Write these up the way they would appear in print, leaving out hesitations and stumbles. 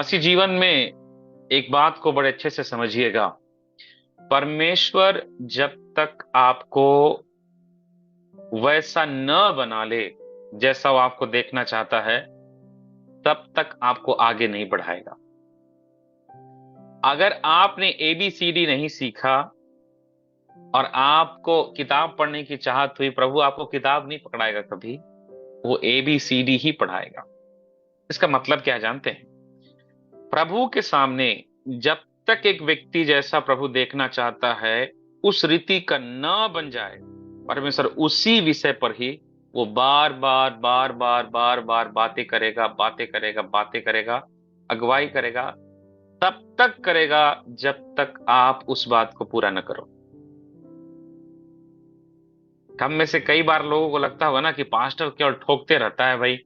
मसीह जीवन में एक बात को बड़े अच्छे से समझिएगा। परमेश्वर जब तक आपको वैसा न बना ले जैसा वो आपको देखना चाहता है, तब तक आपको आगे नहीं बढ़ाएगा। अगर आपने ABCD नहीं सीखा और आपको किताब पढ़ने की चाहत हुई, प्रभु आपको किताब नहीं पकड़ाएगा कभी, वो ABCD ही पढ़ाएगा। इसका मतलब क्या है जानते हैं? प्रभु के सामने जब तक एक व्यक्ति जैसा प्रभु देखना चाहता है उस रीति का न बन जाए, परमेश्वर उसी विषय पर ही वो बार बार बार बार बार बार बातें करेगा, बातें करेगा, बातें करेगा, अगुवाई करेगा। तब तक करेगा जब तक आप उस बात को पूरा न करो। हम में से कई बार लोगों को लगता होगा ना कि पास्टर केवल ठोकते रहता है। भाई,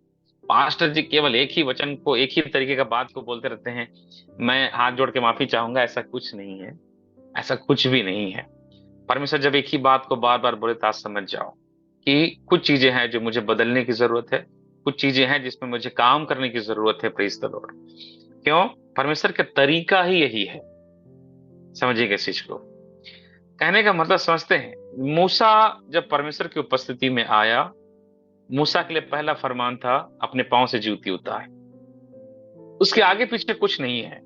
पास्टर जी केवल एक ही वचन को, एक ही तरीके का बात को बोलते रहते हैं। मैं हाथ जोड़ के माफी चाहूंगा, ऐसा कुछ नहीं है। ऐसा कुछ भी नहीं है। परमेश्वर जब एक ही बात को बार बार बोले तो आप समझ जाओ कि कुछ चीजें हैं जो मुझे बदलने की जरूरत है, कुछ चीजें हैं जिसमें मुझे काम करने की जरूरत है। Praise the Lord. क्यों? परमेश्वर का तरीका ही यही है। समझिएगा इस चीज को। कहने का मतलब समझते हैं, मूसा जब परमेश्वर की उपस्थिति में आया, मूसा के लिए पहला फरमान था अपने पांव से जूती उतार। उसके आगे पीछे कुछ नहीं है।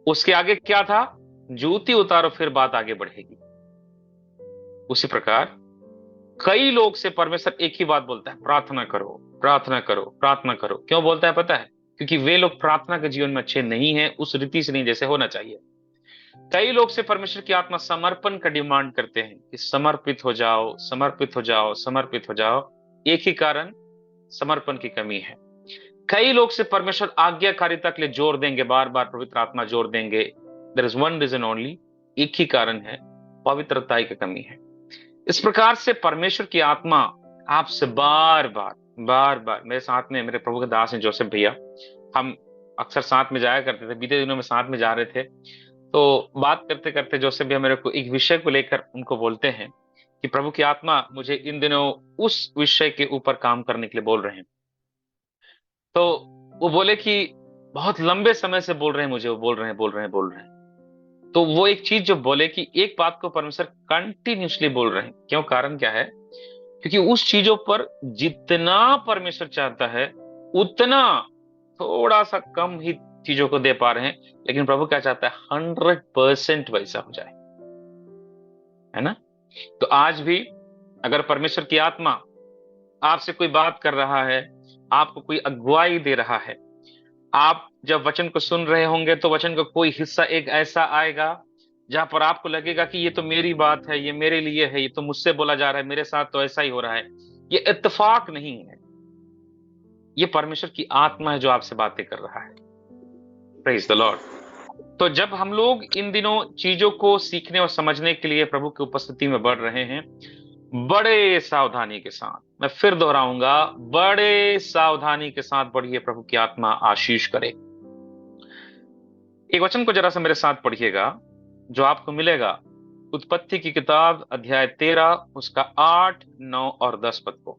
उसके आगे क्या था? जूती उतारो फिर बात आगे बढ़ेगी। उसी प्रकार कई लोग से परमेश्वर एक ही बात बोलता है, प्रार्थना करो, प्रार्थना करो, प्रार्थना करो। क्यों बोलता है पता है? क्योंकि वे लोग प्रार्थना के जीवन में अच्छे नहीं हैं, उस रीति से नहीं जैसे होना चाहिए। कई लोग से परमेश्वर की आत्मा समर्पण का डिमांड करते हैं कि समर्पित हो जाओ, समर्पित हो जाओ, समर्पित हो जाओ। एक ही कारण, समर्पण की कमी है। कई लोग से परमेश्वर आज्ञाकारिता के लिए जोर देंगे, बार बार पवित्र आत्मा जोर देंगे। There is one reason only, एक ही कारण है, पवित्रता की कमी है। इस प्रकार से परमेश्वर की आत्मा आपसे बार बार बार बार, मेरे साथ में मेरे प्रभु के दास हैं जोसेफ भैया, हम अक्सर साथ में जाया करते थे। बीते दिनों में साथ में जा रहे थे, तो बात करते करते जोसेफ भैया मेरे को एक विषय को लेकर उनको बोलते हैं कि प्रभु की आत्मा मुझे इन दिनों उस विषय के ऊपर काम करने के लिए बोल रहे हैं। तो वो बोले कि बहुत लंबे समय से बोल रहे हैं मुझे, वो बोल रहे हैं, बोल रहे हैं, बोल रहे हैं। तो वो एक चीज जो बोले कि एक बात को परमेश्वर कंटिन्यूसली बोल रहे हैं। क्यों? कारण क्या है? क्योंकि उस चीजों पर जितना परमेश्वर चाहता है उतना थोड़ा सा कम ही चीजों को दे पा रहे हैं। लेकिन प्रभु क्या चाहता है? 100% वैसा हो जाए, है ना? तो आज भी अगर परमेश्वर की आत्मा आपसे कोई बात कर रहा है, आपको कोई अगुवाई दे रहा है, आप जब वचन को सुन रहे होंगे तो वचन का कोई हिस्सा एक ऐसा आएगा जहां पर आपको लगेगा कि ये तो मेरी बात है, ये मेरे लिए है, ये तो मुझसे बोला जा रहा है, मेरे साथ तो ऐसा ही हो रहा है। ये इत्तेफाक नहीं है, ये परमेश्वर की आत्मा है जो आपसे बातें कर रहा है। Praise the Lord. तो जब हम लोग इन दिनों चीजों को सीखने और समझने के लिए प्रभु की उपस्थिति में बढ़ रहे हैं, बड़े सावधानी के साथ, मैं फिर दोहराऊंगा, बड़े सावधानी के साथ बढ़िए। प्रभु की आत्मा आशीष करे। एक वचन को जरा सा मेरे साथ पढ़िएगा जो आपको मिलेगा उत्पत्ति की किताब अध्याय 13 उसका 8, 9 और 10 पद को।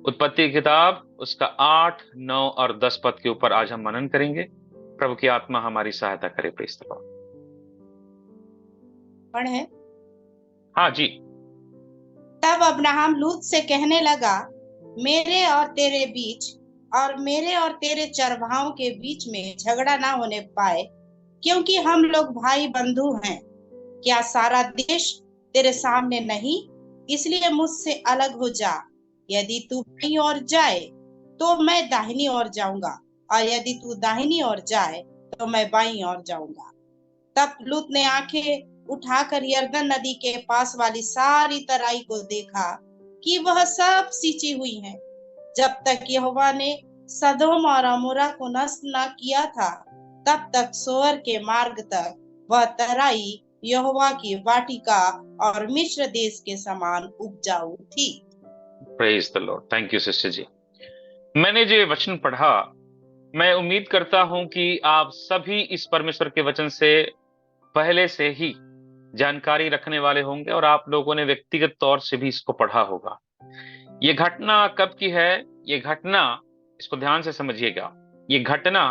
उत्पत्ति की किताब उसका 8, 9 और 10 पद के ऊपर आज हम मनन करेंगे। प्रभु की आत्मा हमारी सहायता करे। Praise the Lord. पढ़े। हाँ जी। तब अब्राहम लूत से कहने लगा, मेरे और तेरे बीच और मेरे और तेरे चरवाहों के बीच में झगड़ा ना होने पाए, क्योंकि हम लोग भाई बंधु हैं। क्या सारा देश तेरे सामने नहीं? इसलिए मुझसे अलग हो जा। यदि तू बाईं ओर जाए तो मैं दाहिनी ओर जाऊंगा, और यदि तू दाहिनी ओर जाए तो मैं बाईं ओर जाऊंगा। तब लूत ने आंखें उठाकर यरदन नदी के पास वाली सारी तराई को देखा कि वह सब सींची हुई है, जब तक यहोवा ने सदोम और अमोरा को नष्ट न किया था, तब तक सोअर के मार्ग तक वह तराई यहोवा की वाटिका और मिस्र देश के समान उपजाऊ थी। Praise the Lord. Thank you sister ji. मैंने जो वचन पढ़ा, मैं उम्मीद करता हूं कि आप सभी इस परमेश्वर के वचन से पहले से ही जानकारी रखने वाले होंगे और आप लोगों ने व्यक्तिगत तौर से भी इसको पढ़ा होगा। ये घटना कब की है? ये घटना, इसको ध्यान से समझिएगा, ये घटना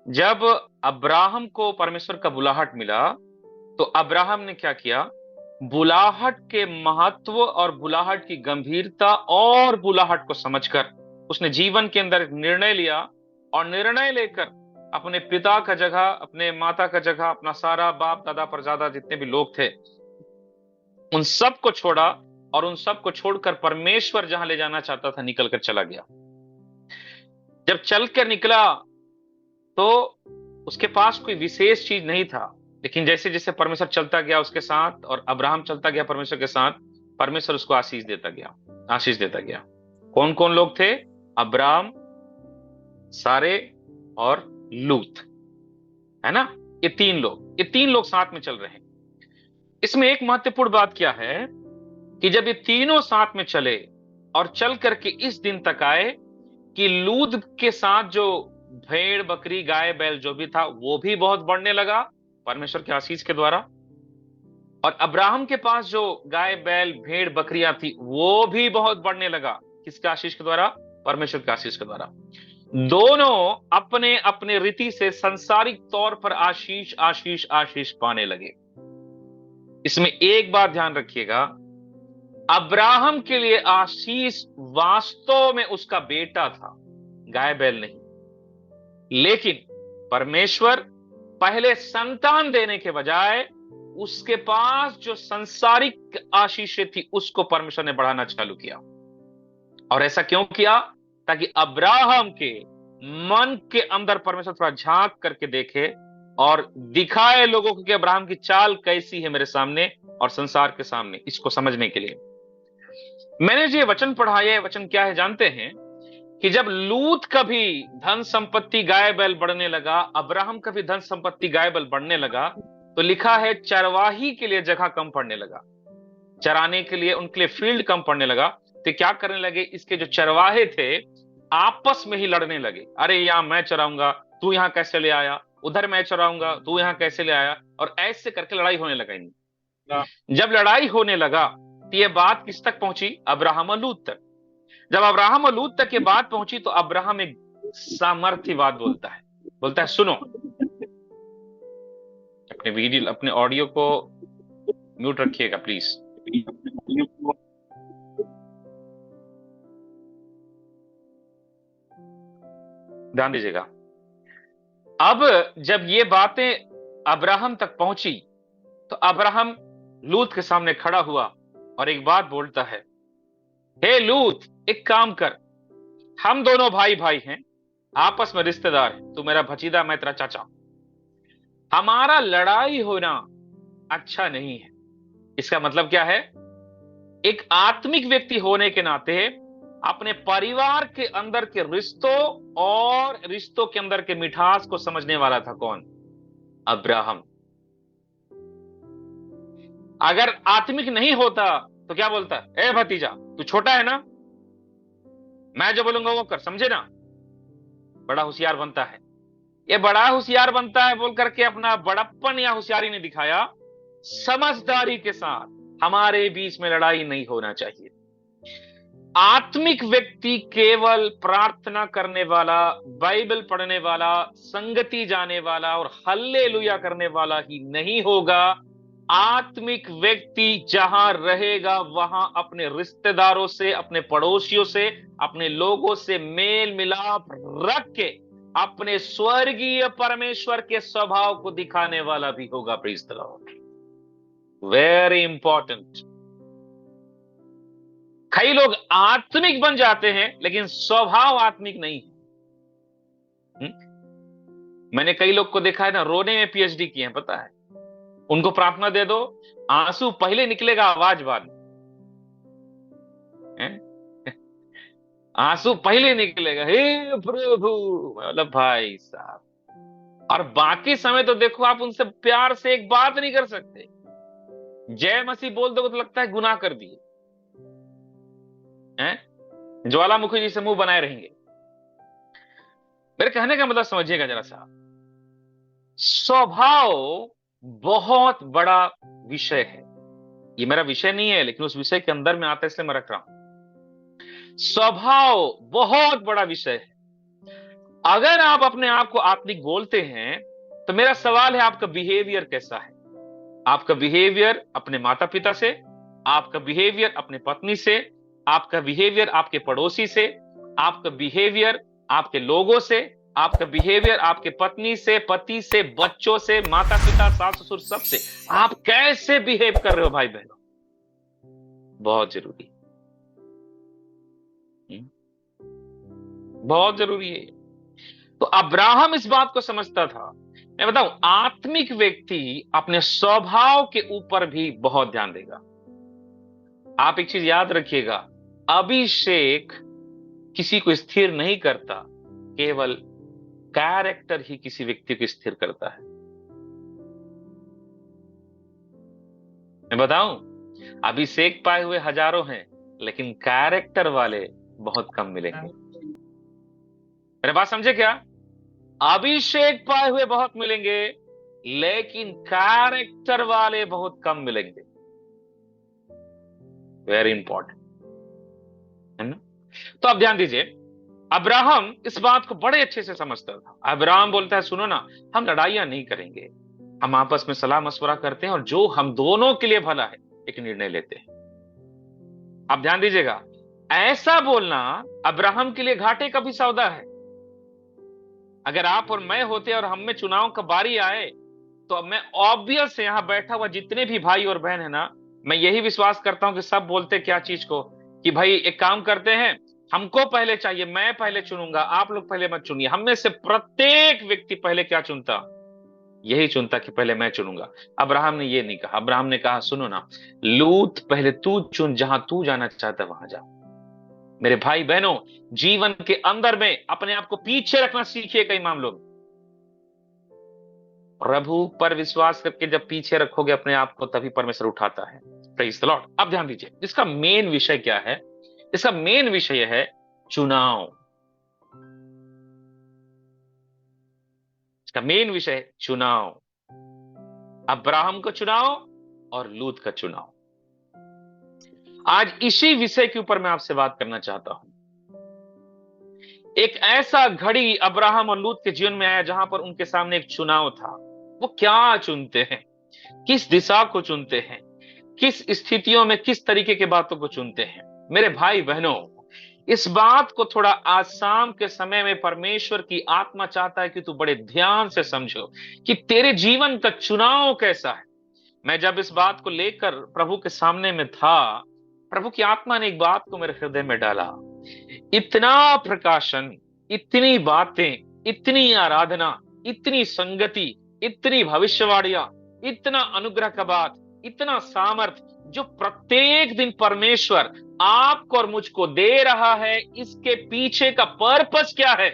जब अब्राहम को परमेश्वर का बुलाहट मिला, तो अब्राहम ने क्या किया? बुलाहट के महत्व और बुलाहट की गंभीरता और बुलाहट को समझकर उसने जीवन के अंदर एक निर्णय लिया, और निर्णय लेकर अपने पिता का जगह, अपने माता का जगह, अपना सारा बाप दादा परजादा जितने भी लोग थे, उन सब को छोड़ा, और उन सब को छोड़कर परमेश्वर जहां ले जाना चाहता था निकल कर चला गया। जब चल कर निकला तो उसके पास कोई विशेष चीज नहीं था, लेकिन जैसे जैसे परमेश्वर चलता गया उसके साथ, और अब्राहम चलता गया परमेश्वर के साथ, परमेश्वर उसको आशीष देता गया, आशीष देता गया। कौन कौन लोग थे? अब्राहम, सारे और लूत, है ना? ये तीन लोग साथ में चल रहे हैं। इसमें एक महत्वपूर्ण बात क्या है कि जब ये तीनों साथ में चले और चल करके इस दिन तक आए कि लूत के साथ जो भेड़ बकरी गाय बैल जो भी था वो भी बहुत बढ़ने लगा परमेश्वर के आशीष के द्वारा, और अब्राहम के पास जो गाय बैल भेड़ बकरियां थी वो भी बहुत बढ़ने लगा। किसके आशीष के द्वारा? परमेश्वर के आशीष के द्वारा। दोनों अपने अपने रीति से सांसारिक तौर पर आशीष आशीष आशीष पाने लगे। इसमें एक बात ध्यान रखिएगा, अब्राहम के लिए आशीष वास्तव में उसका बेटा था, गाय बैल नहीं। लेकिन परमेश्वर पहले संतान देने के बजाय उसके पास जो संसारिक आशीषें थी उसको परमेश्वर ने बढ़ाना चालू किया। और ऐसा क्यों किया? ताकि अब्राहम के मन के अंदर परमेश्वर थोड़ा झांक करके देखे और दिखाए लोगों को कि अब्राहम की चाल कैसी है मेरे सामने और संसार के सामने, इसको समझने के लिए। मैंने जो ये वचन पढ़ा, ये वचन क्या है जानते हैं? कि जब लूत का भी धन संपत्ति गाय बैल बढ़ने लगा, अब्राहम का भी धन संपत्ति गाय बैल बढ़ने लगा, तो लिखा है चरवाही के लिए जगह कम पड़ने लगा, चराने के लिए उनके लिए फील्ड कम पड़ने लगा। तो क्या करने लगे? इसके जो चरवाहे थे आपस में ही लड़ने लगे। अरे यहां मैं चराऊंगा, तू यहां कैसे ले आया, उधर मैं चराऊंगा, तू यहां कैसे ले आया, और ऐसे करके लड़ाई होने लगा इनकी। जब लड़ाई होने लगा तो ये बात किस तक पहुंची? अब्राहम और लूत तक। जब अब्राहम और लूत तक ये बात पहुंची तो अब्राहम एक सामर्थ्य बात बोलता है सुनो। अपने वीडियो, अपने ऑडियो को म्यूट रखिएगा प्लीज। ध्यान दीजिएगा। अब जब ये बातें अब्राहम तक पहुंची तो अब्राहम लूत के सामने खड़ा हुआ और एक बात बोलता है, हे लूत, एक काम कर, हम दोनों भाई भाई हैं, आपस में रिश्तेदार हैं, तू मेरा भतीजा मैं तेरा चाचा, हमारा लड़ाई होना अच्छा नहीं है। इसका मतलब क्या है? एक आत्मिक व्यक्ति होने के नाते अपने परिवार के अंदर के रिश्तों और रिश्तों के अंदर के मिठास को समझने वाला था कौन? अब्राहम। अगर आत्मिक नहीं होता तो क्या बोलता? ए भतीजा, तू छोटा है ना, मैं जो बोलूंगा वो कर, समझे ना? बड़ा होशियार बनता है। ये बड़ा होशियार बनता है बोल करके अपना बड़प्पन या होशियारी नहीं दिखाया। समझदारी के साथ हमारे बीच में लड़ाई नहीं होना चाहिए। आत्मिक व्यक्ति केवल प्रार्थना करने वाला, बाइबल पढ़ने वाला, संगति जाने वाला और हल्लेलुया करने वाला ही नहीं होगा। आत्मिक व्यक्ति जहां रहेगा वहां अपने रिश्तेदारों से, अपने पड़ोसियों से, अपने लोगों से मेल मिलाप रख के अपने स्वर्गीय परमेश्वर के स्वभाव को दिखाने वाला भी होगा। Praise the Lord. Very important. कई लोग आत्मिक बन जाते हैं लेकिन स्वभाव आत्मिक नहीं है। मैंने कई लोग को देखा है ना, रोने में पीएचडी किए हैं, पता है? उनको प्रार्थना दे दो, आंसू पहले निकलेगा, आवाज बाद में। आंसू पहले निकलेगा, हे प्रभु, मतलब भाई साहब। और बाकी समय तो देखो आप उनसे प्यार से एक बात नहीं कर सकते। जय मसीह बोल दो तो लगता है गुनाह कर दिए हैं, ज्वालामुखी जी से मुंह बनाए रहेंगे। मेरे कहने का मतलब समझिएगा जरा सा, स्वभाव बहुत बड़ा विषय है। ये मेरा विषय नहीं है लेकिन उस विषय के अंदर में आता है इसलिए मैं रख रहा हूं। स्वभाव बहुत बड़ा विषय है अगर आप अपने आप को आत्मिक बोलते हैं, तो मेरा सवाल है, आपका बिहेवियर कैसा है? आपका बिहेवियर अपने माता पिता से, आपका बिहेवियर अपने पत्नी से, आपका बिहेवियर आपके पड़ोसी से, आपका बिहेवियर आपके लोगों से, आपका बिहेवियर आपके पत्नी से, पति से, बच्चों से, माता पिता, सास ससुर, सबसे आप कैसे बिहेव कर रहे हो भाई बहनों? बहुत जरूरी है। बहुत जरूरी है। तो अब्राहम इस बात को समझता था। मैं बताऊं, आत्मिक व्यक्ति अपने स्वभाव के ऊपर भी बहुत ध्यान देगा। आप एक चीज याद रखिएगा, अभिषेक किसी को स्थिर नहीं करता, केवल कैरेक्टर ही किसी व्यक्ति को स्थिर करता है। मैं बताऊं, अभिषेक पाए हुए हजारों हैं, लेकिन कैरेक्टर वाले बहुत कम मिलेंगे। मेरे बात समझे क्या? अभिषेक पाए हुए बहुत मिलेंगे, लेकिन कैरेक्टर वाले बहुत कम मिलेंगे। वेरी इंपॉर्टेंट है ना? तो आप ध्यान दीजिए, अब्राहम इस बात को बड़े अच्छे से समझता था। अब्राहम बोलता है, सुनो ना, हम लड़ाइयां नहीं करेंगे, हम आपस में सलाह मशवरा करते हैं और जो हम दोनों के लिए भला है एक निर्णय लेते हैं। आप ध्यान दीजिएगा, ऐसा बोलना अब्राहम के लिए घाटे का भी सौदा है। अगर आप और मैं होते और हम में चुनाव का बारी आए, तो अब मैं ऑब्वियस यहां बैठा हुआ जितने भी भाई और बहन है ना, मैं यही विश्वास करता हूं कि सब बोलते क्या चीज को, कि भाई एक काम करते हैं, हमको पहले चाहिए, मैं पहले चुनूंगा, आप लोग पहले मत चुनिए। हम में से प्रत्येक व्यक्ति पहले क्या चुनता? यही चुनता कि पहले मैं चुनूंगा। अब्राहम ने ये नहीं कहा। अब्राहम ने कहा, सुनो ना, लूत पहले तू चुन, जहां तू जाना चाहता है वहां जा। मेरे भाई बहनों, जीवन के अंदर में अपने आप को पीछे रखना सीखिए। कई मामलों में प्रभु पर विश्वास करके जब पीछे रखोगे अपने आप को, तभी परमेश्वर उठाता है। Praise the Lord. अब ध्यान दीजिए, इसका मेन विषय क्या है? इसका मेन विषय है चुनाव। इसका मेन विषय है चुनाव। अब्राहम का चुनाव और लूत का चुनाव। आज इसी विषय के ऊपर मैं आपसे बात करना चाहता हूं। एक ऐसा घड़ी अब्राहम और लूत के जीवन में आया जहां पर उनके सामने एक चुनाव था। वो क्या चुनते हैं, किस दिशा को चुनते हैं, किस स्थितियों में किस तरीके की बातों को चुनते हैं। मेरे भाई बहनों, इस बात को थोड़ा आज शाम के समय में परमेश्वर की आत्मा चाहता है कि तू बड़े ध्यान से समझो कि तेरे जीवन का चुनाव कैसा है। मैं जब इस बात को लेकर प्रभु के सामने में था, प्रभु की आत्मा ने एक बात को मेरे हृदय में डाला। इतना प्रकाशन, इतनी बातें, इतनी आराधना, इतनी संगति, इतनी भविष्यवाणियां, इतना अनुग्रह का बात, इतना सामर्थ, जो प्रत्येक दिन परमेश्वर आपको और मुझको दे रहा है, इसके पीछे का पर्पस क्या है?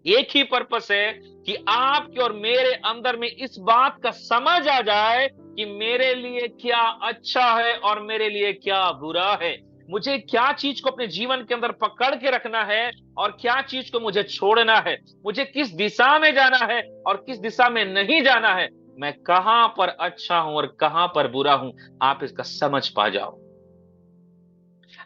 एक ही पर्पस है कि आपके और मेरे अंदर में इस बात का समझ आ जाए कि मेरे लिए क्या अच्छा है और मेरे लिए क्या बुरा है। मुझे क्या चीज को अपने जीवन के अंदर पकड़ के रखना है और क्या चीज को मुझे छोड़ना है। मुझे किस दिशा में जाना है और किस दिशा में नहीं जाना है। मैं कहां पर अच्छा हूं और कहां पर बुरा हूं, आप इसका समझ पा जाओ।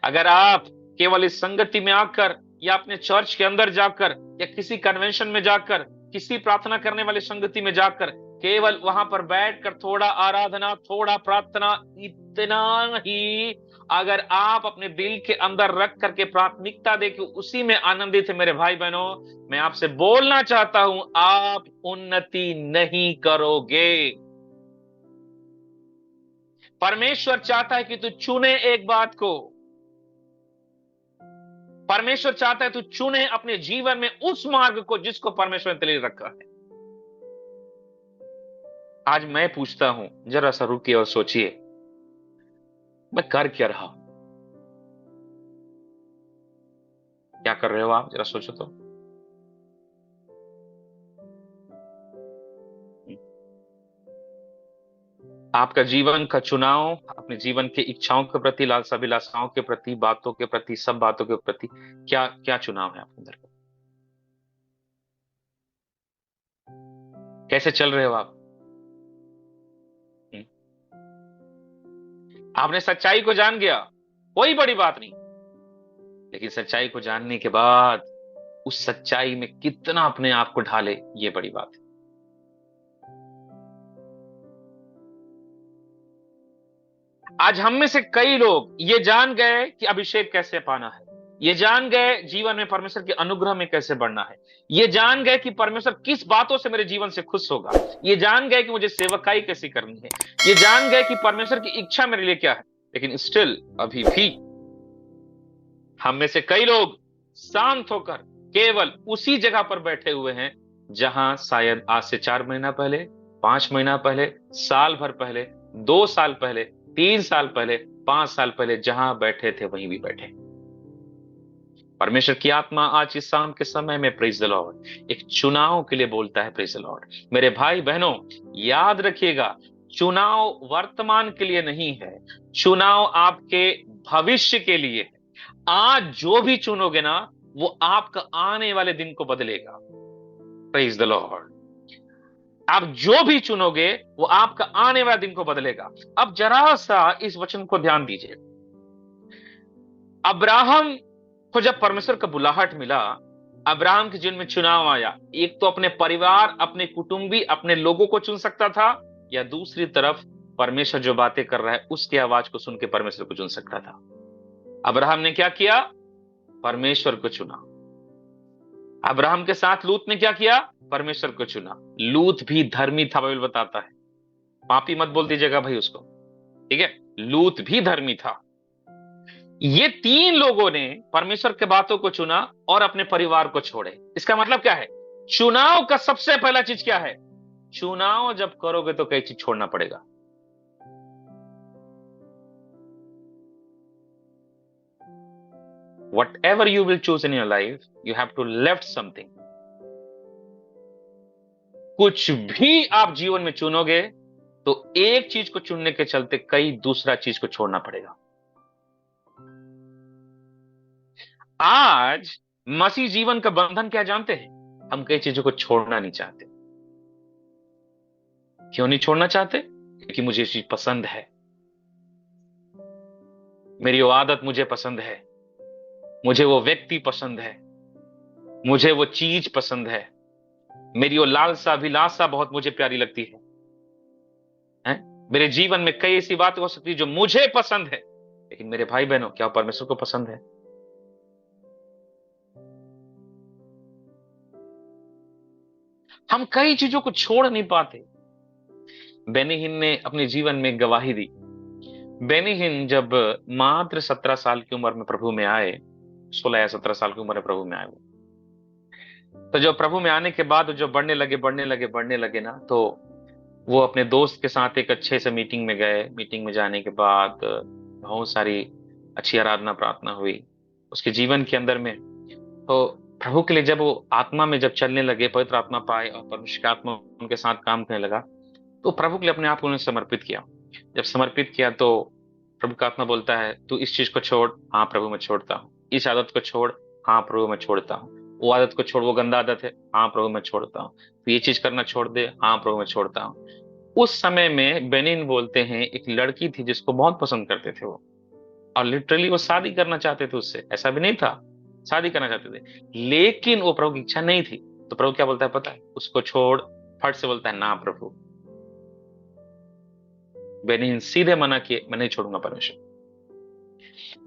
अगर आप केवल इस संगति में आकर या अपने चर्च के अंदर जाकर या किसी कन्वेंशन में जाकर, किसी प्रार्थना करने वाली संगति में जाकर केवल वहां पर बैठकर थोड़ा आराधना, थोड़ा प्रार्थना, इतना ही अगर आप अपने दिल के अंदर रख करके प्राथमिकता देके उसी में आनंदित है, मेरे भाई बहनों, मैं आपसे बोलना चाहता हूं, आप उन्नति नहीं करोगे। परमेश्वर चाहता है कि तू चुने एक बात को। परमेश्वर चाहता है तू चुने अपने जीवन में उस मार्ग को जिसको परमेश्वर ने तेरे लिए रखा है। आज मैं पूछता हूं, जरा सा रुकिए और सोचिए, मैं कर क्या रहा हूं? क्या कर रहे हो आप? जरा सोचो तो। आपका जीवन का चुनाव अपने जीवन के इच्छाओं के प्रति, लालसा अभिलाषाओं के प्रति, बातों के प्रति, सब बातों के प्रति क्या क्या चुनाव है आपके अंदर का? कैसे चल रहे हो आप? हम्म? आपने सच्चाई को जान गया, कोई बड़ी बात नहीं, लेकिन सच्चाई को जानने के बाद उस सच्चाई में कितना अपने आप को ढाले, ये बड़ी बात है। आज हम में से कई लोग ये जान गए कि अभिषेक कैसे पाना है, ये जान गए जीवन में परमेश्वर के अनुग्रह में कैसे बढ़ना है, ये जान गए कि परमेश्वर किस बातों से मेरे जीवन से खुश होगा, ये जान गए कि मुझे सेवकाई कैसी करनी है, ये जान गए कि परमेश्वर की इच्छा मेरे लिए क्या है। लेकिन स्टिल अभी भी हम में से कई लोग शांत होकर केवल उसी जगह पर बैठे हुए हैं जहां शायद आज से 4 महीना पहले, 5 महीना पहले, साल भर पहले, 2 साल पहले, 3 साल पहले, 5 साल पहले जहां बैठे थे वहीं भी बैठे। परमेश्वर की आत्मा आज इस शाम के समय में, प्रेज द लॉर्ड, एक चुनाव के लिए बोलता है। Praise the Lord. मेरे भाई बहनों, याद रखिएगा, चुनाव वर्तमान के लिए नहीं है, चुनाव आपके भविष्य के लिए है। आज जो भी चुनोगे ना, वो आपका आने वाले दिन को बदलेगा। Praise the Lord. आप जो भी चुनोगे वो आपका आने वाले दिन को बदलेगा। अब जरा सा इस वचन को ध्यान दीजिए। अब्राहम को जब परमेश्वर का बुलाहट मिला, अब्राहम के जीवन में चुनाव आया। एक तो अपने परिवार, अपने कुटुंबी, अपने लोगों को चुन सकता था, या दूसरी तरफ परमेश्वर जो बातें कर रहा है उसकी आवाज को सुन के परमेश्वर को चुन सकता था। अब्राहम ने क्या किया? परमेश्वर को चुना। अब्राहम के साथ लूत ने क्या किया? परमेश्वर को चुना। लूत भी धर्मी था, बाइबल बताता है। पापी मत बोल दीजिएगा भाई उसको, ठीक है? लूत भी धर्मी था। ये 3 लोगों ने परमेश्वर के बातों को चुना और अपने परिवार को छोड़े। इसका मतलब क्या है? चुनाव का सबसे पहला चीज क्या है? चुनाव जब करोगे तो कई चीज छोड़ना पड़ेगा। Whatever you will choose in your life, you have to left something. कुछ भी आप जीवन में चुनोगे तो एक चीज को चुनने के चलते कई दूसरा चीज को छोड़ना पड़ेगा। आज मसीह जीवन का बंधन क्या जानते हैं? हम कई चीजों को छोड़ना नहीं चाहते। क्यों नहीं छोड़ना चाहते? क्योंकि मुझे ये चीज पसंद है, मेरी वो आदत मुझे पसंद है, मुझे वो व्यक्ति पसंद है, मुझे वो चीज पसंद है, मेरी वो लालसा अभिलाषा बहुत मुझे प्यारी लगती है? मेरे जीवन में कई ऐसी बातें हो सकती है जो मुझे पसंद है, लेकिन मेरे भाई बहनों, क्या परमेश्वर को पसंद है? हम कई चीजों को छोड़ नहीं पाते। बेनी हिन ने अपने जीवन में गवाही दी। बेनी हिन जब मात्र 17 साल की उम्र में प्रभु में आए, 16 या 17 साल की उम्र में प्रभु में आए वो, तो जब प्रभु में आने के बाद जो बढ़ने लगे ना, तो वो अपने दोस्त के साथ एक अच्छे से मीटिंग में गए। मीटिंग में जाने के बाद बहुत सारी अच्छी आराधना प्रार्थना हुई उसके जीवन के अंदर में। तो प्रभु के लिए जब वो आत्मा में जब चलने लगे, पवित्र आत्मा पाए और परमेश्वर की आत्मा उनके साथ काम करने लगा, तो प्रभु के लिए अपने आप को उन्होंने समर्पित किया। जब समर्पित किया तो प्रभु का आत्मा बोलता है, तू इस चीज को छोड़। हाँ प्रभु मैं छोड़ता हूँ। इस आदत को छोड़। हाँ प्रभु मैं छोड़ता हूँ। वो आदत को छोड़, वो गंदा आदत है। हाँ प्रभु मैं छोड़ता हूँ। तो ये चीज करना छोड़ दे। हाँ प्रभु मैं छोड़ता हूँ। उस समय में बेनिन बोलते हैं, एक लड़की थी जिसको बहुत पसंद करते थे वो, और लिटरली वो शादी करना चाहते थे उससे। ऐसा भी नहीं था, शादी करना चाहते थे, लेकिन वो प्रभु की इच्छा नहीं थी। तो प्रभु क्या बोलता है पता है? उसको छोड़। फट से बोलता है, ना प्रभु। बेनिन सीधे मना किए, मैं नहीं छोड़ूंगा परमेश्वर।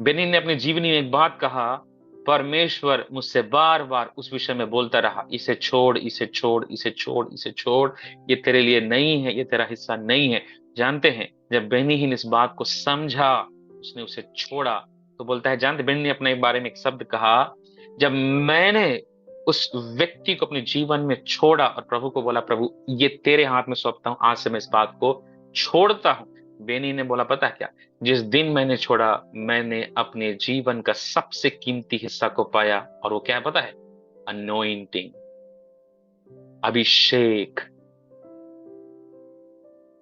बेनिन ने अपनी जीवनी में एक बात कहा, परमेश्वर मुझसे बार बार उस विषय में बोलता रहा, इसे छोड़, इसे छोड़, इसे छोड़, इसे छोड़, ये तेरे लिए नहीं है, ये तेरा हिस्सा नहीं है। जानते हैं, जब बेनिन इस बात को समझा, उसने उसे छोड़ा। तो बोलता है, जानते बेनिन ने अपने बारे में एक शब्द कहा, जब मैंने उस व्यक्ति को अपने जीवन में छोड़ा और प्रभु को बोला, प्रभु ये तेरे हाथ में सौंपता हूं, आज से मैं इस बात को छोड़ता हूं। बेनी ने बोला, पता है क्या? जिस दिन मैंने छोड़ा, मैंने अपने जीवन का सबसे कीमती हिस्सा को पाया, और वो क्या है पता है? अनोइंटिंग, अभिषेक।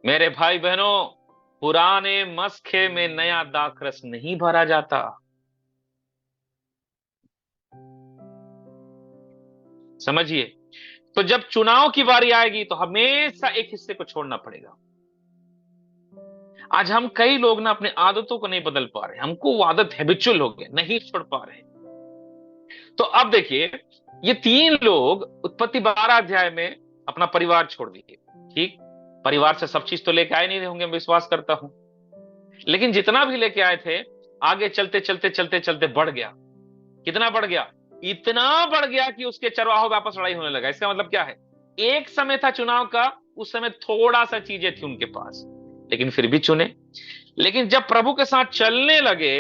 मेरे भाई बहनों, पुराने मस्खे में नया दाखरस नहीं भरा जाता। समझिए। तो जब चुनाव की बारी आएगी तो हमेशा एक हिस्से को छोड़ना पड़ेगा। आज हम कई लोग ना अपने आदतों को नहीं बदल पा रहे, हमको वो आदत हैबिचुअल हो गया, नहीं छोड़ पा रहे। तो अब देखिए, ये तीन लोग उत्पत्ति 12 अध्याय में अपना परिवार छोड़ दिए। ठीक, परिवार से सब चीज तो लेके आए नहीं होंगे, मैं विश्वास करता हूं, लेकिन जितना भी लेके आए थे, आगे चलते चलते चलते चलते बढ़ गया। कितना बढ़ गया? इतना बढ़ गया कि उसके चरवाहों में आपस लड़ाई होने लगा। इसका मतलब क्या है? एक समय था चुनाव का, उस समय थोड़ा सा चीजें थी उनके पास, लेकिन फिर भी चुने। लेकिन जब प्रभु के साथ चलने लगे,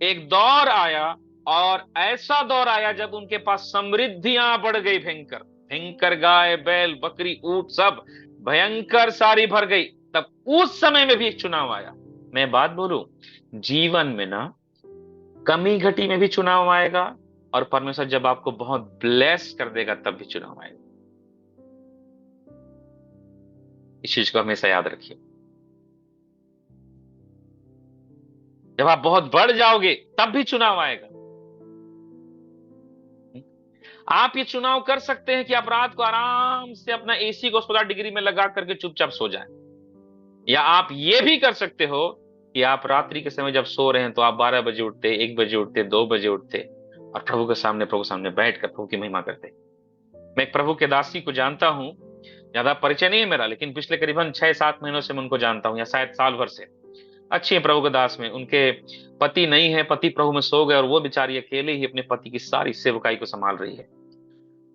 एक दौर आया, और ऐसा दौर आया जब उनके पास समृद्धियां बढ़ गई, भयंकर भयंकर, गाय बैल बकरी ऊंट सब भयंकर सारी भर गई। तब उस समय में भी एक चुनाव आया। मैं बात बोलूं, जीवन में ना कमी घटी में भी चुनाव आएगा, और परमेश्वर जब आपको बहुत ब्लेस कर देगा तब भी चुनाव आएगा। इस चीज को हमेशा याद रखिए। जब आप बहुत बढ़ जाओगे तब भी चुनाव आएगा। आप ये चुनाव कर सकते हैं कि आप रात को आराम से अपना एसी को 16 डिग्री में लगा करके चुपचाप सो जाएं, या आप ये भी कर सकते हो कि आप रात्रि के समय जब सो रहे हैं तो आप 12 बजे उठते, 1 बजे उठते, 2 बजे उठते, और प्रभु के सामने बैठकर प्रभु की महिमा करते। मैं एक प्रभु के दासी को जानता हूं, ज्यादा परिचय नहीं है मेरा, लेकिन पिछले करीबन 6-7 महीनों से मैं उनको जानता हूं, या शायद साल भर से। अच्छी है प्रभु के दास में, उनके पति नहीं है, पति प्रभु में सो गए, और वो बेचारी अकेले ही अपने पति की सारी सेवकाई को संभाल रही है।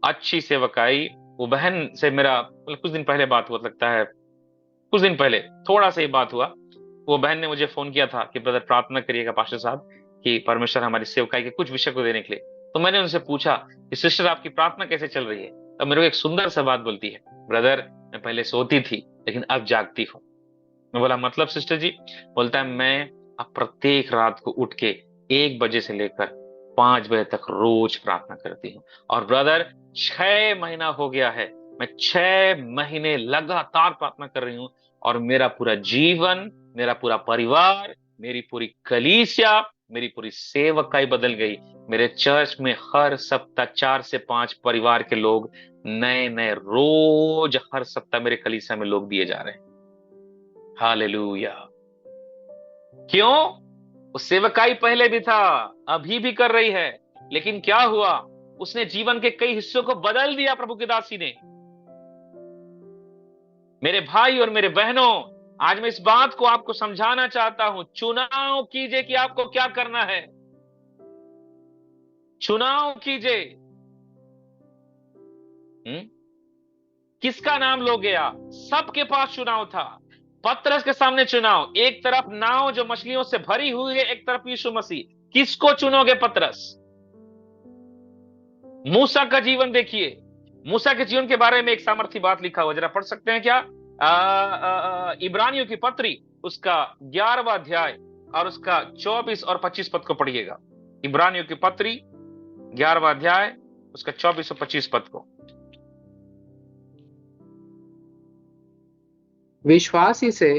अच्छी सेवकाई। वो बहन से मेरा मतलब कुछ दिन पहले बात हुआ, लगता है कुछ दिन पहले थोड़ा सा ही बात हुआ। वो बहन ने मुझे फोन किया था कि ब्रदर प्रार्थना करिएगा पास्टर साहब कि परमेश्वर हमारी सेवकाई के कुछ विषय को देने के लिए। तो मैंने उनसे पूछा कि सिस्टर आपकी प्रार्थना कैसे चल रही है? तो मेरे को एक सुंदर सा बात बोलती है, ब्रदर मैं पहले सोती थी लेकिन अब जागती हूँ। मैं बोला मतलब सिस्टर जी? बोलता है मैं अब प्रत्येक रात को उठ के 1 बजे से लेकर 5 बजे तक रोज प्रार्थना करती हूँ। और ब्रदर 6 महीना हो गया है, मैं 6 महीने लगातार प्रार्थना कर रही हूँ, और मेरा पूरा जीवन, मेरा पूरा परिवार, मेरी पूरी कलीसिया, मेरी पूरी सेवकाई बदल गई। मेरे चर्च में हर सप्ताह 4 से 5 परिवार के लोग नए नए रोज हर सप्ताह मेरे कलीसिया में लोग दिए जा रहे हैं। हालेलुया। क्यों? वो सेवकाई पहले भी था, अभी भी कर रही है, लेकिन क्या हुआ? उसने जीवन के कई हिस्सों को बदल दिया प्रभु की दासी ने। मेरे भाई और मेरे बहनों, आज मैं इस बात को आपको समझाना चाहता हूं। चुनाव कीजिए कि आपको क्या करना है। चुनाव कीजिए। किसका नाम लोगे आप? सबके पास चुनाव था। पतरस के सामने चुनाव, एक तरफ नाव जो मछलियों से भरी हुई है, एक तरफ यीशु मसीह। किसको चुनोगे पतरस? मूसा का जीवन देखिए। मूसा के जीवन के बारे में एक सामर्थी बात लिखा हुआ, जरा पढ़ सकते हैं क्या? इब्रानियों की पत्री उसका 11वां अध्याय और उसका 24 और 25 पद को पढ़िएगा। इब्रानियों की पत्री 11वां अध्याय उसका 24 और 25 पद को। विश्वास ही से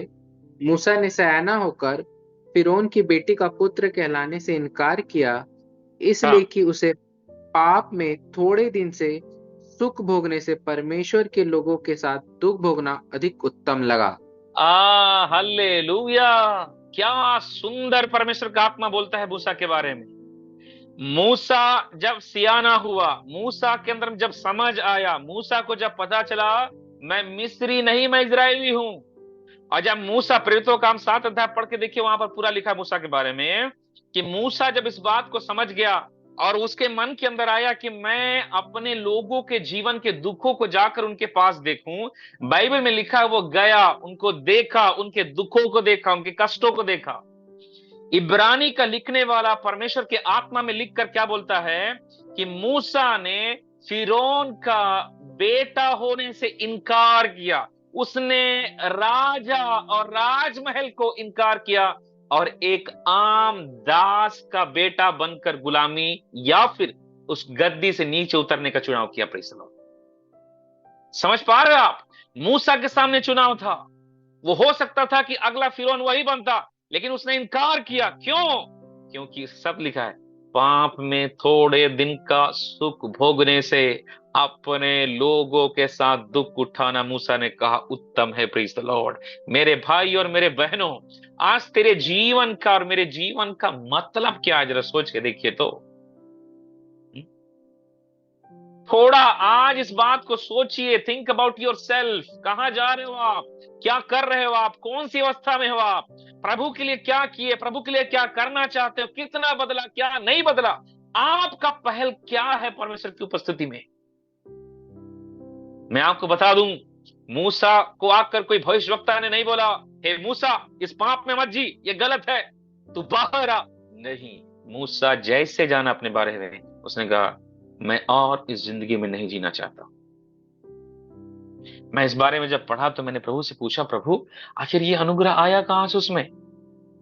मूसा ने सयाना होकर फिरौन की बेटी का पुत्र कहलाने से इनकार किया, इसलिए कि उसे पाप में थोड़े दिन से सुख भोगने से परमेश्वर के लोगों के साथ दुख भोगना अधिक उत्तम लगा। हालेलुया। क्या सुंदर परमेश्वर का आत्मा बोलता है मूसा के बारे में। मूसा जब सियाना हुआ, मूसा के अंदर जब समझ आया, मूसा को जब पता चला मैं मिस्री नहीं मैं इजरायली हूं, और जब मूसा, प्रेरितों का हम 7 अध्याय पढ़ के देखिए, वहां पर पूरा लिखा है मूसा के बारे में कि मूसा जब इस बात को समझ गया और उसके मन के अंदर आया कि मैं अपने लोगों के जीवन के दुखों को जाकर उनके पास देखूं। बाइबल में लिखा है वो गया, उनको देखा, उनके दुखों को देखा, उनके कष्टों को देखा। इब्रानी का लिखने वाला परमेश्वर के आत्मा में लिखकर क्या बोलता है कि मूसा ने फिरौन का बेटा होने से इनकार किया, उसने राजा और राजमहल को इनकार किया, और एक आम दास का बेटा बनकर गुलामी या फिर उस गद्दी से नीचे उतरने का चुनाव किया। Praise the Lord. समझ पा रहे हो आप? मूसा के सामने चुनाव था। वो हो सकता था कि अगला फिरौन वही बनता, लेकिन उसने इनकार किया। क्यों? क्योंकि सब लिखा है, पाप में थोड़े दिन का सुख भोगने से अपने लोगों के साथ दुख उठाना, मूसा ने कहा, उत्तम है। Praise the Lord. मेरे भाई और मेरे बहनों, आज तेरे जीवन का और मेरे जीवन का मतलब क्या है, जरा सोच के देखिए तो। थोड़ा आज इस बात को सोचिए, थिंक अबाउट योर सेल्फ। कहां जा रहे हो आप, क्या कर रहे हो आप, कौन सी अवस्था में हो आप, प्रभु के लिए क्या किए, प्रभु के लिए क्या करना चाहते हो, कितना बदला, क्या नहीं बदला, आपका पहल क्या है परमेश्वर की उपस्थिति में। मैं आपको बता दूं, मूसा को आकर कोई भविष्यवक्ता ने नहीं बोला, हे मूसा इस पाप में मत जी, ये गलत है, तू बाहर आ। नहीं, मूसा जैसे जाना अपने बारे में, उसने कहा मैं और इस जिंदगी में नहीं जीना चाहता। मैं इस बारे में जब पढ़ा तो मैंने प्रभु से पूछा, प्रभु आखिर ये अनुग्रह आया कहां से उसमें।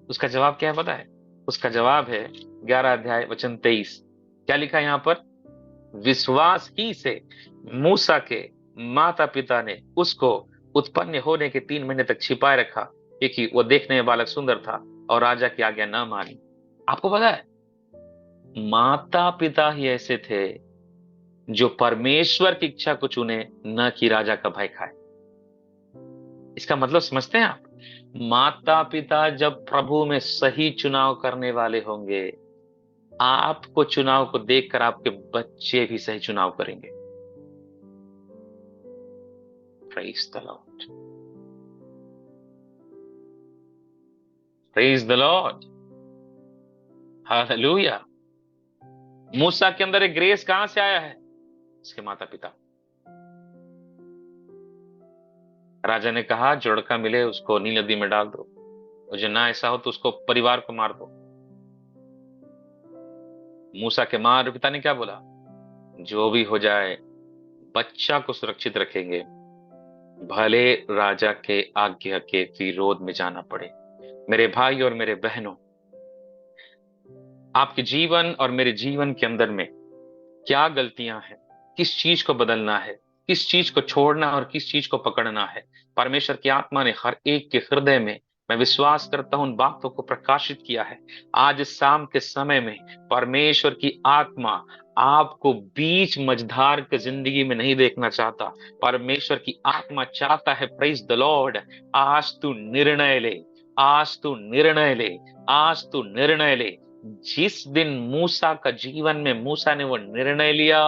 उसका जवाब क्या है पता है? उसका जवाब है 11 अध्याय वचन 23। क्या लिखा है यहां पर? विश्वास ही से मूसा के माता पिता ने उसको उत्पन्न होने के 3 महीने तक छिपाए रखा, क्योंकि वो देखने में बालक सुंदर था और राजा की आज्ञा न मानी। आपको पता है, माता पिता ही ऐसे थे जो परमेश्वर की इच्छा को चुने, न कि राजा का भय खाए। इसका मतलब समझते हैं आप? माता पिता जब प्रभु में सही चुनाव करने वाले होंगे, आपको चुनाव को देखकर आपके बच्चे भी सही चुनाव करेंगे। Praise the Lord, praise the Lord, hallelujah. मूसा के अंदर एक ग्रेस कहां से आया है? उसके माता पिता। राजा ने कहा जो लड़का मिले उसको नील नदी में डाल दो, और जो ना ऐसा हो तो उसको परिवार को मार दो। मूसा के मां और पिता ने क्या बोला? जो भी हो जाए बच्चा को सुरक्षित रखेंगे, भले राजा के आज्ञा के विरोध में जाना पड़े। मेरे भाई और मेरे बहनों, आपके जीवन और मेरे जीवन के अंदर में क्या गलतियां हैं, किस चीज को बदलना है, किस चीज को छोड़ना और किस चीज को पकड़ना है, परमेश्वर की आत्मा ने हर एक के हृदय में, मैं विश्वास करता हूं, उन बातों को प्रकाशित किया है। आज शाम के समय में परमेश्वर की आत्मा आपको बीच मझधार की जिंदगी में नहीं देखना चाहता। परमेश्वर की आत्मा चाहता है, प्रेज द लॉर्ड, आज तू निर्णय ले, आज तू निर्णय ले, आज तू निर्णय ले। जिस दिन मूसा का जीवन में मूसा ने वो निर्णय लिया,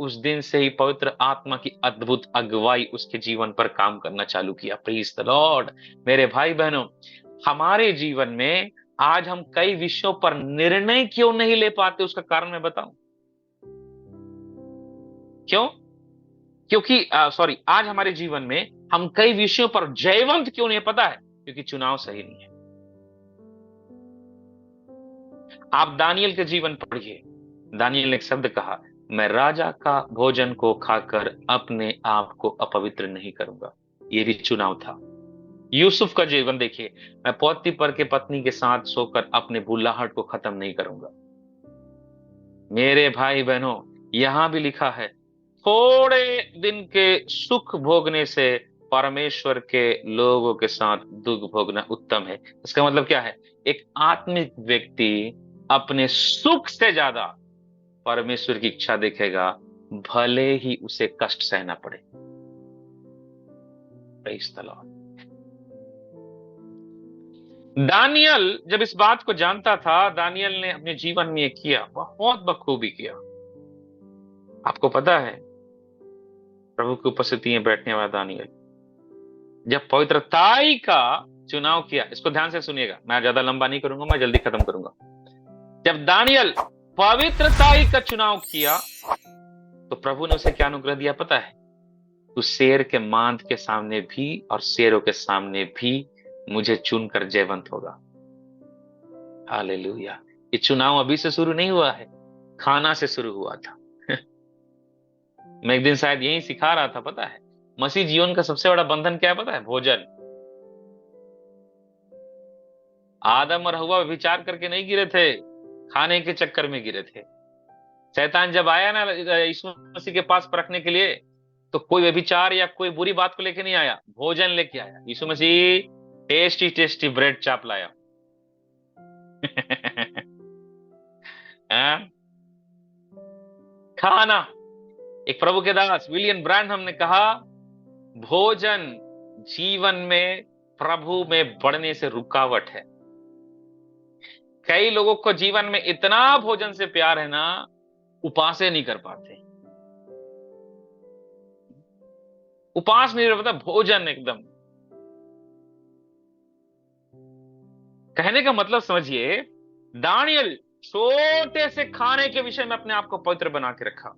उस दिन से ही पवित्र आत्मा की अद्भुत अगुवाई उसके जीवन पर काम करना चालू किया। Praise the Lord. मेरे भाई बहनों, हमारे जीवन में आज हम कई विषयों पर निर्णय क्यों नहीं ले पाते, उसका कारण मैं बताऊं क्यों? क्योंकि आज हमारे जीवन में हम कई विषयों पर जयवंत क्यों नहीं, पता है? क्योंकि चुनाव सही नहीं है। आप दानियल के जीवन पढ़िए, दानियल ने एक शब्द कहा, मैं राजा का भोजन को खाकर अपने आप को अपवित्र नहीं करूंगा। ये भी चुनाव था। यूसुफ का जीवन देखिए, मैं पौतीपर के पत्नी के साथ सोकर अपने बुलाहट को खत्म नहीं करूंगा। मेरे भाई बहनों, यहां भी लिखा है, थोड़े दिन के सुख भोगने से परमेश्वर के लोगों के साथ दुख भोगना उत्तम है। इसका मतलब क्या है? एक आत्मिक व्यक्ति अपने सुख से ज्यादा परमेश्वर की इच्छा देखेगा, भले ही उसे कष्ट सहना पड़े। Praise the Lord. दानियल जब इस बात को जानता था, दानियल ने अपने जीवन में ये किया, बहुत बखूबी किया। आपको पता है, प्रभु की उपस्थिति में बैठने वाला दानियल जब पवित्रताई का चुनाव किया, इसको ध्यान से सुनिएगा, मैं ज्यादा लंबा नहीं करूंगा, मैं जल्दी खत्म करूंगा। जब दानियल पवित्रताई का चुनाव किया तो प्रभु ने उसे क्या अनुग्रह दिया पता है? तू शेर के मांद के सामने भी और शेरों के सामने भी मुझे चुनकर जयवंत होगा। हालेलुया। ये चुनाव अभी से शुरू नहीं हुआ है, खाना से शुरू हुआ था। मैं एक दिन शायद यही सिखा रहा था, पता है मसीह जीवन का सबसे बड़ा बंधन क्या है पता है? भोजन। आदम और हव्वा विचार करके नहीं गिरे थे, खाने के चक्कर में गिरे थे। शैतान जब आया ना यीशु मसीह के पास परखने के लिए, तो कोई व्यभिचार या कोई बुरी बात को लेके नहीं आया, भोजन लेके आया। यीशु मसीह टेस्टी टेस्टी ब्रेड चाप लाया। खाना। एक प्रभु के दास विलियम ब्रैनहम ने कहा, भोजन जीवन में प्रभु में बढ़ने से रुकावट है। कई लोगों को जीवन में इतना भोजन से प्यार है ना, उपासे नहीं कर पाते। उपास नहीं रहता, भोजन एकदम। कहने का मतलब समझिए, दानियल छोटे से खाने के विषय में अपने आप को पवित्र बना के रखा,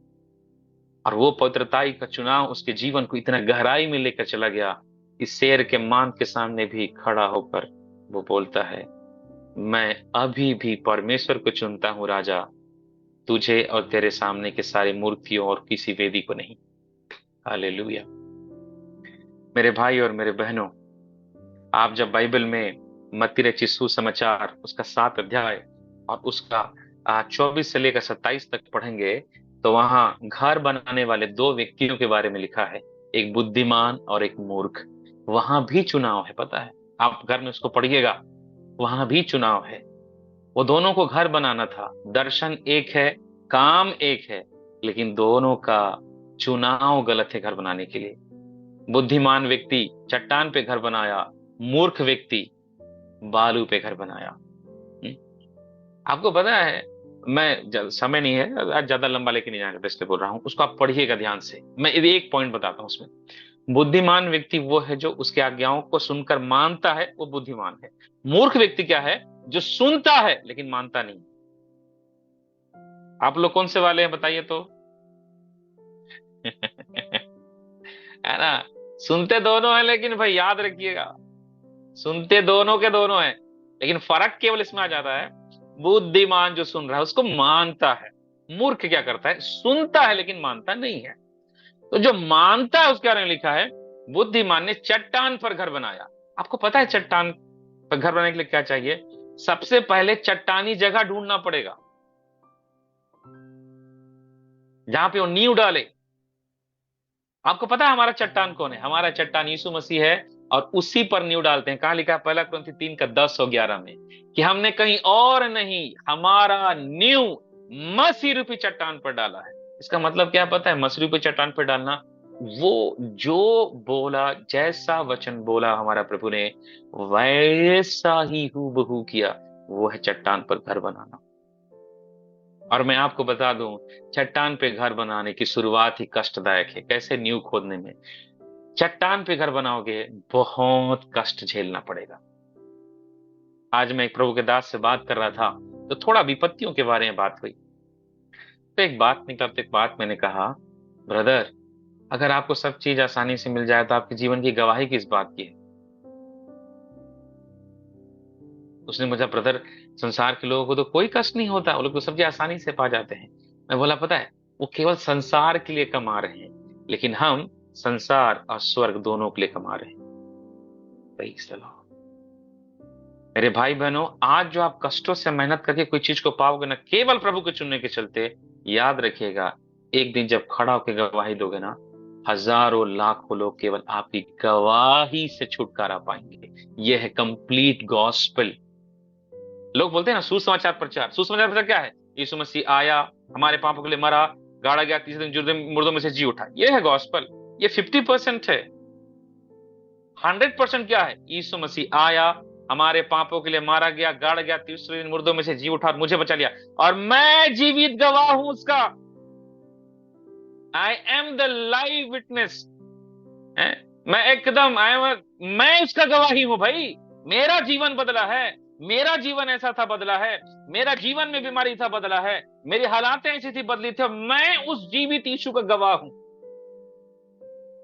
और वो पवित्रताई का चुनाव उसके जीवन को इतना गहराई में लेकर चला गया कि शेर के मांद के सामने भी खड़ा होकर वो बोलता है, मैं अभी भी परमेश्वर को चुनता हूं राजा, तुझे और तेरे सामने के सारे मूर्तियों और किसी वेदी को नहीं। हालेलुया। मेरे भाई और मेरे बहनों, आप जब बाइबल में मत्ती रचित सुसमाचार उसका 7 अध्याय और उसका 24 से लेकर 27 तक पढ़ेंगे, तो वहां घर बनाने वाले 2 व्यक्तियों के बारे में लिखा है, एक बुद्धिमान और एक मूर्ख। वहां भी चुनाव है, पता है, आप घर में उसको पढ़िएगा, वहां भी चुनाव है। वो दोनों को घर बनाना था, दर्शन एक है, काम एक है, लेकिन दोनों का चुनाव गलत है घर बनाने के लिए। बुद्धिमान व्यक्ति चट्टान पे घर बनाया, मूर्ख व्यक्ति बालू पे घर बनाया। हम्म? आपको पता है, समय नहीं है आज ज्यादा लंबा लेके नहीं जाएगा, इसलिए बोल रहा हूं, उसको आप पढ़िएगा ध्यान से। मैं एक पॉइंट बताता हूं उसमें। बुद्धिमान व्यक्ति वो है जो उसके आज्ञाओं को सुनकर मानता है, वो बुद्धिमान है। मूर्ख व्यक्ति क्या है? जो सुनता है लेकिन मानता नहीं। आप लोग कौन से वाले हैं बताइए तो? है ना? सुनते दोनों हैं, लेकिन भाई याद रखिएगा, सुनते दोनों के दोनों हैं, लेकिन फर्क केवल इसमें आ जाता है, बुद्धिमान जो सुन रहा है उसको मानता है, मूर्ख क्या करता है? सुनता है लेकिन मानता नहीं है। तो जो मानता है उसके बारे में लिखा है, बुद्धिमान ने चट्टान पर घर बनाया। आपको पता है चट्टान पर घर बनाने के लिए क्या चाहिए? सबसे पहले चट्टानी जगह ढूंढना पड़ेगा जहां पे वो नींव डाले। आपको पता है हमारा चट्टान कौन है? हमारा चट्टान यीशु मसीह है, और उसी पर नींव डालते हैं। कहां लिखा है? 1 कुरिन्थी 3 का 10 और 11 में, कि हमने कहीं और नहीं, हमारा नींव मसीह रूपी चट्टान पर डाला है। इसका मतलब क्या पता है? मसीह रूपी चट्टान पर डालना, वो जो बोला, जैसा वचन बोला हमारा प्रभु ने, वैसा ही हूबहू किया, वो है चट्टान पर घर बनाना। और मैं आपको बता दूं, चट्टान पे घर बनाने की शुरुआत ही कष्टदायक है। कैसे? नींव खोदने में। चट्टान पे घर बनाओगे, बहुत कष्ट झेलना पड़ेगा। आज मैं एक प्रभु के दास से बात कर रहा था, तो थोड़ा विपत्तियों के बारे में बात हुई। तो एक बात निकला, तो एक बात मैंने कहा, ब्रदर, अगर आपको सब चीज आसानी से मिल जाए तो आपके जीवन की गवाही किस बात की है? उसने मुझे, ब्रदर, संसार के लोगों को तो कोई कष्ट नहीं होता, वो लोग तो सब चीज आसानी से पा जाते हैं। मैं बोला, पता है, वो केवल संसार के लिए कमा रहे हैं, लेकिन हम संसार और स्वर्ग दोनों के लिए कमा रहे हैं। Praise the Lord। मेरे भाई बहनों, आज जो आप कष्टों से मेहनत करके कोई चीज को पाओगे ना, केवल प्रभु के चुनने के चलते, याद रखिएगा, एक दिन जब खड़ा होकर गवाही दोगे ना, हजारों लाखों लोग केवल आपकी गवाही से छुटकारा पाएंगे। यह है कंप्लीट गॉस्पेल। लोग बोलते हैं ना सुसमाचार प्रचार, सुसमाचार प्रचार क्या है? यीशु मसीह आया, हमारे पापों के लिए मरा, गाड़ा गया, तीसरे दिन मुर्दों में से जी उठा। यह है गॉस्पेल। ये 50% है। 100% क्या है? यीशु मसीह आया, हमारे पापों के लिए मारा गया, गाड़ गया, तीसरे दिन मुर्दों में से जी उठा, मुझे बचा लिया, और मैं जीवित गवाह हूं उसका। I am the live witness. मैं एकदम मैं उसका गवाही हूं भाई। मेरा जीवन बदला है, मेरा जीवन ऐसा था बदला है, मेरा जीवन में बीमारी था बदला है, मेरी हालातें ऐसी थी बदली थी, मैं उस जीवित यीशु का गवाह हूं।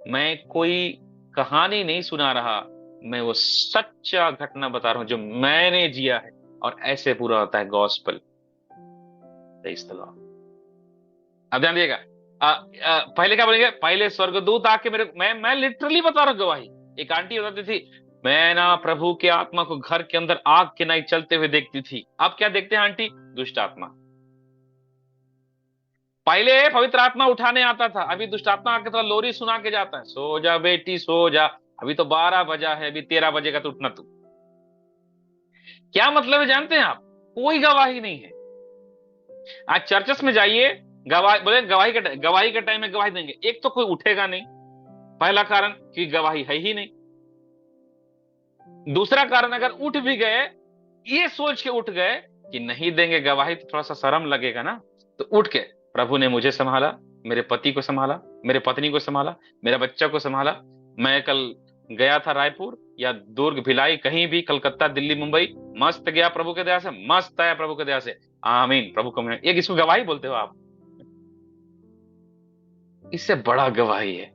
मैं कोई कहानी नहीं सुना रहा, मैं वो सच्चा घटना बता रहा हूं जो मैंने जिया है, और ऐसे पूरा होता है गॉस्पेल। अब ध्यान दिएगा, पहले क्या बोलेंगे? पहले स्वर्गदूत आके मेरे, मैं लिटरली बता रहा हूं गवाही। एक आंटी बताती थी, मैं ना प्रभु के आत्मा को घर के अंदर आग के नाई चलते हुए देखती थी। अब क्या देखते हैं आंटी? दुष्ट आत्मा। पहले पवित्र आत्मा उठाने आता था, अभी दुष्ट आत्मा आके थोड़ा लोरी सुना के जाता है, सो जा बेटी सो जा, अभी तो 12 बजा है, अभी 13 बजेगा तो उठना तू। क्या मतलब है जानते हैं आप? कोई गवाही नहीं है। आज चर्चेस में जाइए, गवाही बोले, गवाही के टाइम में गवाही देंगे, एक तो कोई उठेगा नहीं, पहला कारण कि गवाही है ही नहीं। दूसरा कारण, अगर उठ भी गए, ये सोच के उठ गए कि नहीं देंगे गवाही तो थोड़ा सा शर्म लगेगा ना, तो उठ के, प्रभु ने मुझे संभाला, मेरे पति को संभाला, मेरे पत्नी को संभाला, मेरे बच्चा को संभाला। मैं कल गया था रायपुर या दुर्ग, भिलाई, कहीं भी, कलकत्ता, दिल्ली, मुंबई, मस्त गया प्रभु के दया से, मस्त आया प्रभु के दया से। आमीन। प्रभु को मैं, ये किसको गवाही बोलते हो आप? इससे बड़ा गवाही है।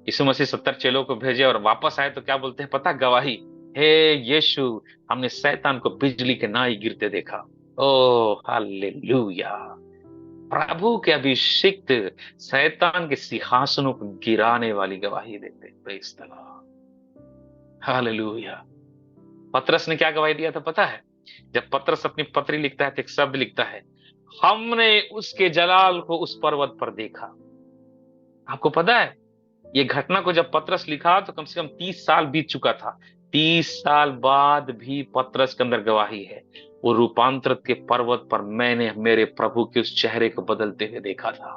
यीशु मसीह 70 चेलों को भेजे और वापस आए तो क्या बोलते हैं पता? गवाही, हे यीशु, हमने शैतान को बिजली के नाई गिरते देखा। ओ हालेलुया। प्रभु के अभिषिक्त शैतान के सिंहासनों को गिराने वाली गवाही देते हैं। Praise the Lord, hallelujah. पतरस ने क्या गवाही दिया था पता है? जब पतरस अपनी पत्री लिखता है तो एक शब्द लिखता है, हमने उसके जलाल को उस पर्वत पर देखा। आपको पता है, ये घटना को जब पतरस लिखा तो कम से कम 30 साल बीत चुका था। 30 साल बाद भी पतरस के अंदर गवाही है, वो रूपांतरित के पर्वत पर मैंने मेरे प्रभु के उस चेहरे को बदलते हुए देखा था।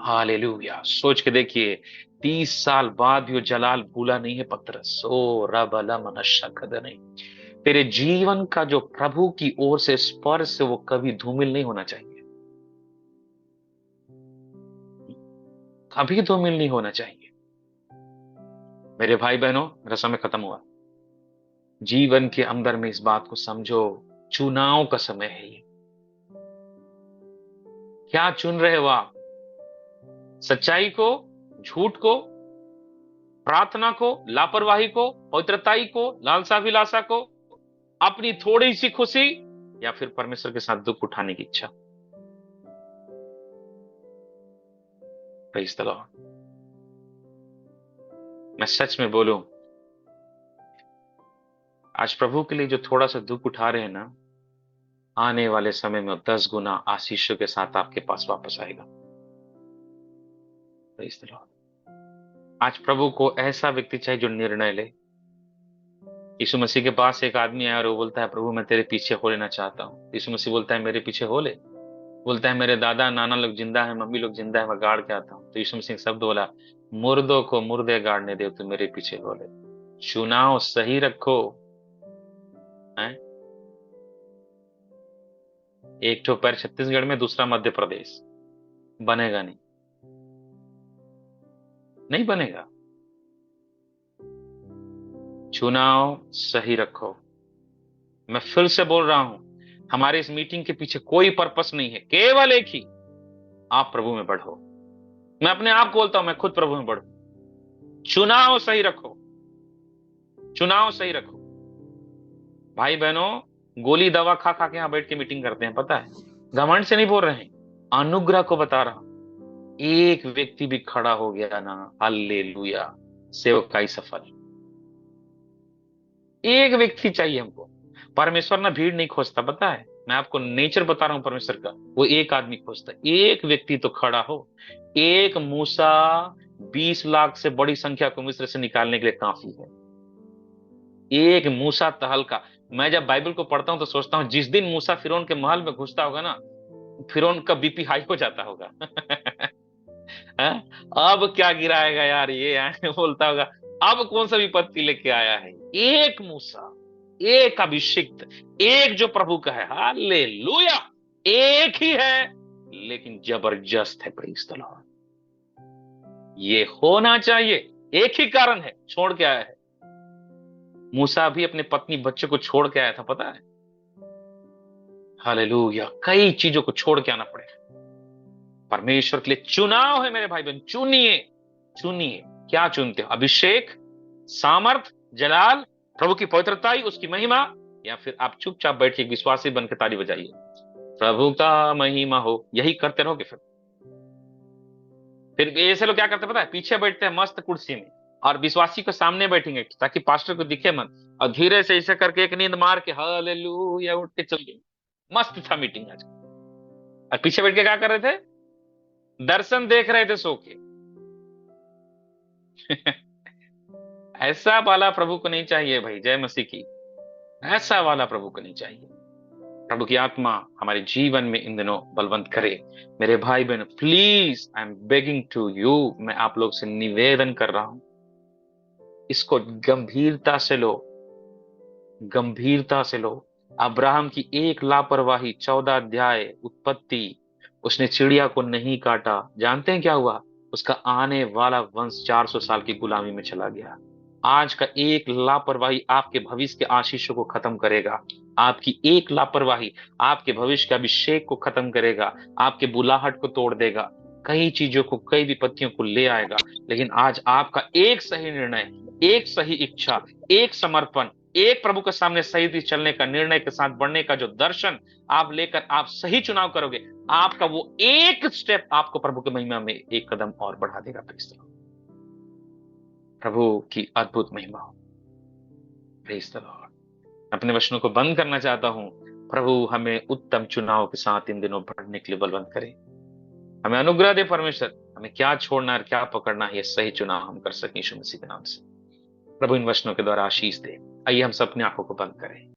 हालेलुया। सोच के देखिए, 30 साल बाद भी वो जलाल भूला नहीं है पतरस। ओ रब मनशकद नहीं। तेरे जीवन का जो प्रभु की ओर से स्पर्श है वो कभी धूमिल नहीं होना चाहिए, कभी धूमिल नहीं होना चाहिए। मेरे भाई बहनों, मेरा समय खत्म हुआ। जीवन के अंदर में इस बात को समझो, चुनाव का समय है ये। क्या चुन रहे हो आप? सच्चाई को, झूठ को, प्रार्थना को, लापरवाही को, पवित्रताई को, लालसा विलासा को, अपनी थोड़ी सी खुशी, या फिर परमेश्वर के साथ दुख उठाने की इच्छा? Praise the Lord. मैं सच में बोलूं, आज प्रभु के लिए जो थोड़ा सा दुख उठा रहे हैं ना, आने वाले समय में 10 गुना आशीषों के साथ आपके पास वापस आएगा। Praise the Lord. आज प्रभु को ऐसा व्यक्ति चाहिए जो निर्णय ले। यीशु मसीह के पास एक आदमी आया और वो बोलता है, प्रभु मैं तेरे पीछे हो लेना चाहता हूं। यीशु मसीह बोलता है, मेरे पीछे हो ले। बोलता है, मेरे दादा नाना लोग जिंदा है, मम्मी लोग जिंदा है, मैं गाड़ के आता हूं। तो यीशु मसीह शब्द बोला, मुर्दों को मुर्दे गाड़ने दे, तो मेरे पीछे हो ले। चुनाव सही रखो। है एक ठो पैर छत्तीसगढ़ में, दूसरा मध्य प्रदेश, बनेगा नहीं, नहीं बनेगा। चुनाव सही रखो। मैं फिर से बोल रहा हूं, हमारे इस मीटिंग के पीछे कोई पर्पस नहीं है, केवल एक ही, आप प्रभु में बढ़ो। मैं अपने आप को बोलता हूं, मैं खुद प्रभु में बढ़ू। चुनाव सही रखो, चुनाव सही रखो। भाई बहनों, गोली दवा खा खा के यहां बैठ के मीटिंग करते हैं, पता है? घमंड से नहीं बोल रहे हैं, अनुग्रह को बता रहा हूं। एक व्यक्ति भी खड़ा हो गया ना, हालेलुया, सेवकाई सफल। एक व्यक्ति चाहिए हमको। परमेश्वर ना भीड़ नहीं खोजता, पता है? मैं आपको नेचर बता रहा हूं परमेश्वर का, वो एक आदमी खोजता है। एक व्यक्ति तो खड़ा हो। एक मूसा 20 लाख से बड़ी संख्या को मिस्र से निकालने के लिए काफी है। एक मूसा तहलका। मैं जब बाइबल को पढ़ता हूं तो सोचता हूं, जिस दिन मूसा फिरौन के महल में घुसता होगा ना, फिरौन का बीपी हाई हो जाता होगा। हैं? अब क्या गिराएगा यार ये, बोलता होगा, अब कौन सा विपत्ति लेके आया है। एक मूसा, एक अभिषिक्त, एक जो प्रभु का है, हालेलुया, एक ही है, लेकिन जबरदस्त है। Praise the Lord. ये होना चाहिए। एक ही कारण है, छोड़ के आया है। मूसा भी अपने पत्नी बच्चे को छोड़ के आया था, पता है? हालेलुया। कई चीजों को छोड़ के आना पड़े। परमेश्वर के लिए चुनाव है मेरे भाई बहन। चुनिए, चुनिए। क्या चुनते हो? अभिषेक, सामर्थ, जलाल, प्रभु की पवित्रताई, उसकी महिमा, या फिर आप चुपचाप बैठ के विश्वासी बनकर ताली बजाइए, प्रभु का महिमा हो। यही करते रहोगे। फिर ऐसे लोग क्या करते पता है? पीछे बैठते हैं मस्त कुर्सी में, और विश्वासी को सामने बैठेंगे ताकि पास्टर को दिखे मत, और धीरे से ऐसे करके एक नींद मार के हालेलुया उठ के चल गए। मस्त था मीटिंग आज। और पीछे बैठ के क्या कर रहे थे? दर्शन देख रहे थे सो के। ऐसा वाला प्रभु को नहीं चाहिए भाई। जय मसीह की। ऐसा वाला प्रभु को नहीं चाहिए। प्रभु की आत्मा हमारे जीवन में इन दिनों बलवंत करे। मेरे भाई बहन, please, I am begging to you, मैं आप लोग से निवेदन कर रहा हूं, इसको गंभीरता से लो, गंभीरता से लो। अब्राहम की एक लापरवाही, 14 अध्याय उत्पत्ति, उसने चिड़िया को नहीं काटा। जानते हैं क्या हुआ? उसका आने वाला वंश 400 साल की गुलामी में चला गया। आज का एक लापरवाही आपके भविष्य के आशीषों को खत्म करेगा। आपकी एक लापरवाही आपके भविष्य के अभिषेक को खत्म करेगा, आपके बुलाहट को तोड़ देगा, कई चीजों को, कई विपत्तियों को ले आएगा। लेकिन आज आपका एक सही निर्णय, एक सही इच्छा, एक समर्पण, एक प्रभु के सामने सही रीति चलने का, निर्णय के साथ बढ़ने का जो दर्शन आप लेकर आप सही चुनाव करोगे, आपका वो एक स्टेप आपको प्रभु की महिमा में एक कदम और बढ़ा देगा। Praise the Lord. प्रभु की अद्भुत महिमा हो। Praise the Lord. अपने वचनों को बंद करना चाहता हूं। प्रभु हमें उत्तम चुनाव के साथ इन दिनों बढ़ने के लिए बलवंत करे। हमें अनुग्रह दे परमेश्वर, हमें क्या छोड़ना है, क्या पकड़ना है, ये सही चुनाव हम कर सकें यीशु मसीह के नाम से। प्रभु इन वचनों के द्वारा आशीष दे। आइए हम सब अपनी आंखों को बंद करें।